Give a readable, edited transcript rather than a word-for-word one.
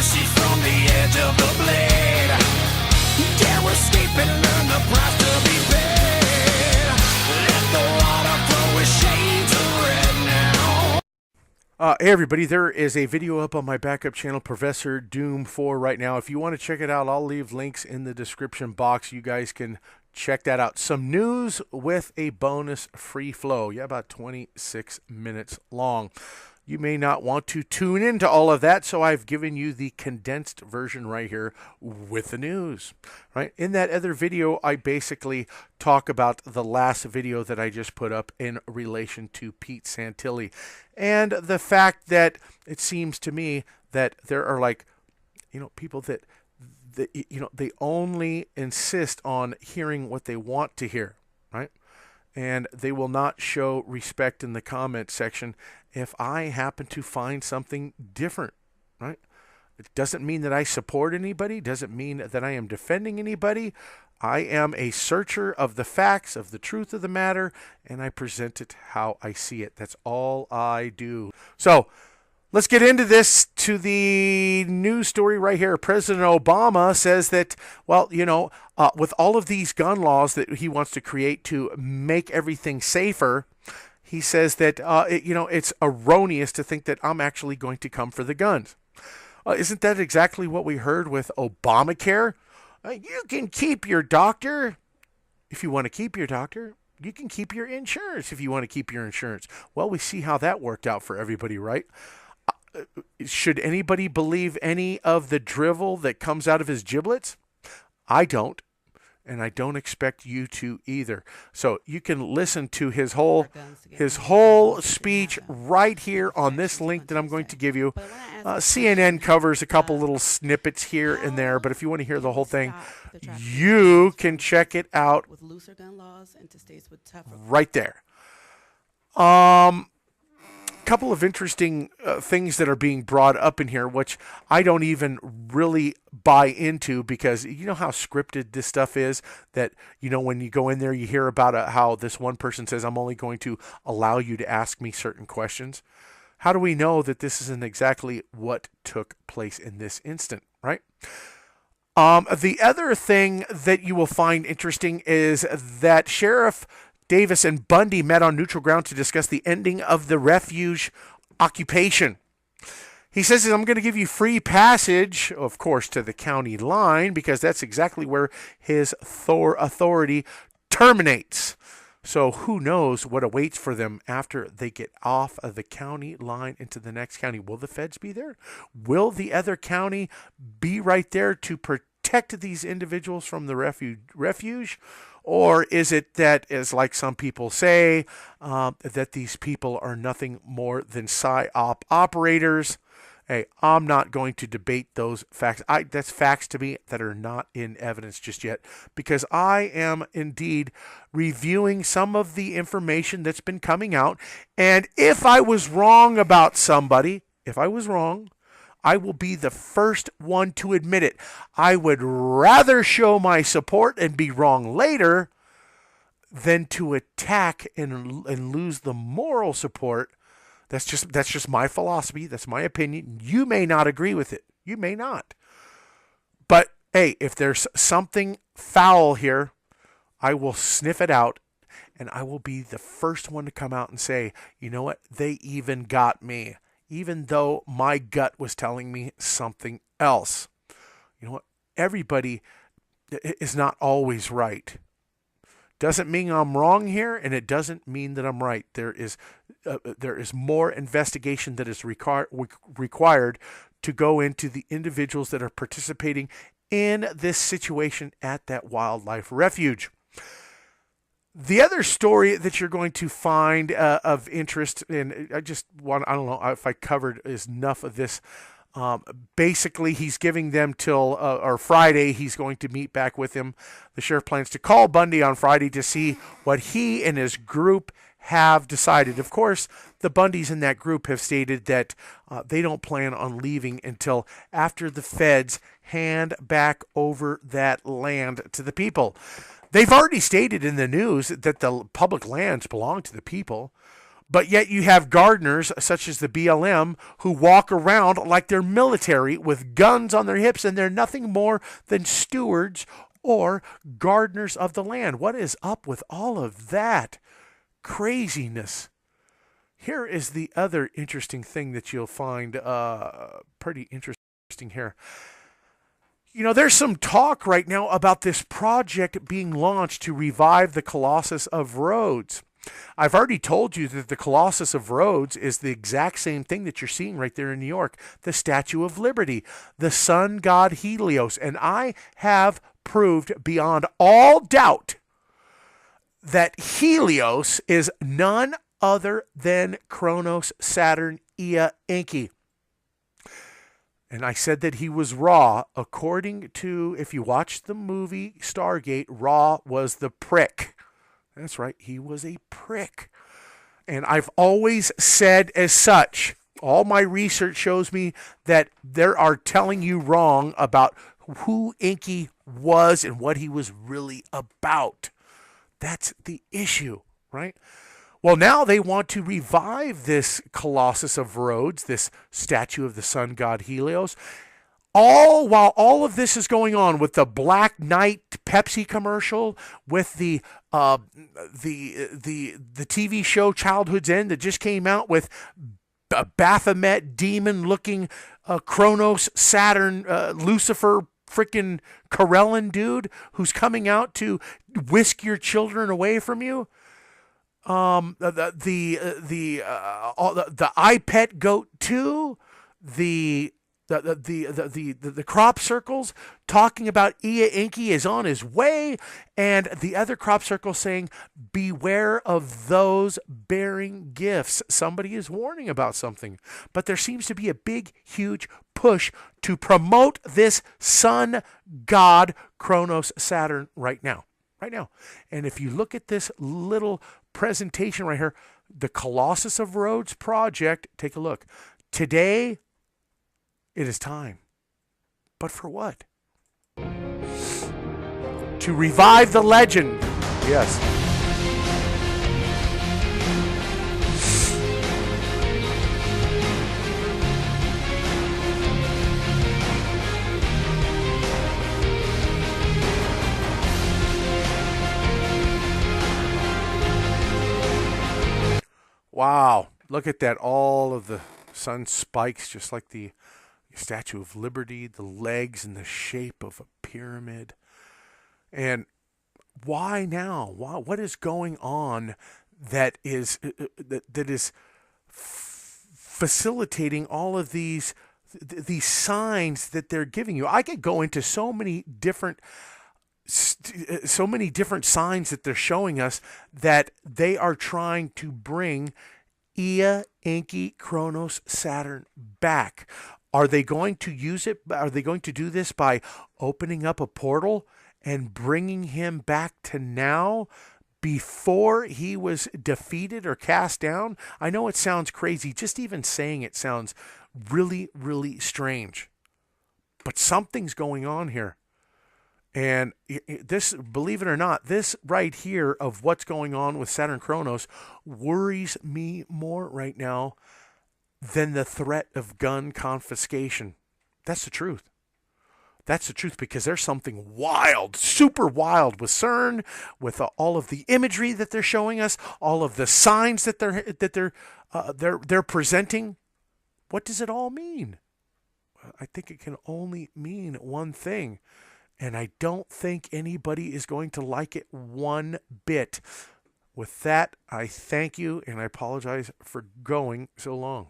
mercy from the edge of the blade. Dare escape and learn the price to be paid. Let the water flow with shades of red now. Hey everybody, there is a video up on my backup channel, Professor Doom 4, right now. If you want to check it out, I'll leave links in the description box. You guys can check that out. Some news with a bonus free flow. Yeah, about 26 minutes long. You may not want to tune into all of that, so I've given you the condensed version right here with the news. Right? In that other video, I basically talk about the last video that I just put up in relation to Pete Santilli and the fact that it seems to me that there are people that they only insist on hearing what they want to hear, right? And they will not show respect in the comment section if I happen to find something different, right? It doesn't mean that I support anybody, doesn't mean that I am defending anybody. I am a searcher of the facts, of the truth of the matter, and I present it how I see it. That's all I do. So let's get into this, to the news story right here. President Obama says that, with all of these gun laws that he wants to create to make everything safer, he says that, it's erroneous to think that I'm actually going to come for the guns. Isn't that exactly what we heard with Obamacare? You can keep your doctor if you want to keep your doctor. You can keep your insurance if you want to keep your insurance. Well, we see how that worked out for everybody, right? Should anybody believe any of the drivel that comes out of his giblets? I don't, and I don't expect you to either. So you can listen to his whole speech right here on this link that I'm going to give you. CNN covers a couple little snippets here and there, but if you want to hear the whole thing, you can check it out right there. Couple of interesting things that are being brought up in here, which I don't even really buy into, because you know how scripted this stuff is, that, when you go in there, you hear about how this one person says, I'm only going to allow you to ask me certain questions. How do we know that this isn't exactly what took place in this instant, right? The other thing that you will find interesting is that Sheriff Davis and Bundy met on neutral ground to discuss the ending of the refuge occupation. He says, I'm going to give you free passage, of course, to the county line, because that's exactly where his authority terminates. So who knows what awaits for them after they get off of the county line into the next county. Will the feds be there? Will the other county be right there to protect these individuals from the refuge? Or is it that, as like some people say, that these people are nothing more than PSYOP operators? Hey, I'm not going to debate those facts. That's facts to me that are not in evidence just yet, because I am indeed reviewing some of the information that's been coming out. And if I was wrong about somebody, I will be the first one to admit it. I would rather show my support and be wrong later than to attack and lose the moral support. That's just my philosophy. That's my opinion. You may not agree with it. You may not. But hey, if there's something foul here, I will sniff it out, and I will be the first one to come out and say, you know what? They even got me, even though my gut was telling me something else. You know what? Everybody is not always right. Doesn't mean I'm wrong here, and it doesn't mean that I'm right. There is more investigation that is required to go into the individuals that are participating in this situation at that wildlife refuge. The other story that you're going to find of interest, and I don't know if I covered enough of this. Basically, he's giving them till or Friday. He's going to meet back with him. The sheriff plans to call Bundy on Friday to see what he and his group have decided. Of course, the Bundys in that group have stated that they don't plan on leaving until after the feds hand back over that land to the people. They've already stated in the news that the public lands belong to the people. But yet you have gardeners, such as the BLM, who walk around like they're military with guns on their hips, and they're nothing more than stewards or gardeners of the land. What is up with all of that craziness? Here is the other interesting thing that you'll find pretty interesting here. There's some talk right now about this project being launched to revive the Colossus of Rhodes. I've already told you that the Colossus of Rhodes is the exact same thing that you're seeing right there in New York, the Statue of Liberty, the sun god Helios. And I have proved beyond all doubt that Helios is none other than Kronos, Saturn, Ea, Enki. And I said that he was Ra. According to, if you watch the movie Stargate, Ra was the prick. That's right, he was a prick. And I've always said as such. All my research shows me that they are telling you wrong about who Enki was and what he was really about. That's the issue, right? Well, now they want to revive this Colossus of Rhodes, this statue of the sun god Helios, all while all of this is going on with the Black Knight Pepsi commercial, with the TV show Childhood's End that just came out with a Baphomet demon-looking Kronos, Saturn, Lucifer, freaking Corellan dude who's coming out to whisk your children away from you. The iPet Goat 2, the crop circles talking about Ea Enki is on his way, and the other crop circle saying, beware of those bearing gifts. Somebody is warning about something. But there seems to be a big, huge push to promote this sun god Kronos Saturn right now. And if you look at this little presentation right here, the Colossus of Rhodes project, take a look. Today, it is time. But for what? To revive the legend. Yes. Wow. Look at that. All of the sun spikes, just like the Statue of Liberty, the legs in the shape of a pyramid. And why now? What is going on that is facilitating all of these signs that they're giving you? I could go into so many different signs that they're showing us that they are trying to bring Ea, Enki, Kronos, Saturn back. Are they going to use it? Are they going to do this by opening up a portal and bringing him back to now before he was defeated or cast down? I know it sounds crazy. Just even saying it sounds really, really strange. But something's going on here. And this, believe it or not, this right here of what's going on with Saturn Kronos worries me more right now than the threat of gun confiscation. That's the truth. That's the truth, because there's something wild, super wild with CERN, with all of the imagery that they're showing us, all of the signs that they're presenting. What does it all mean? I think it can only mean one thing, and I don't think anybody is going to like it one bit. With that, I thank you, and I apologize for going so long.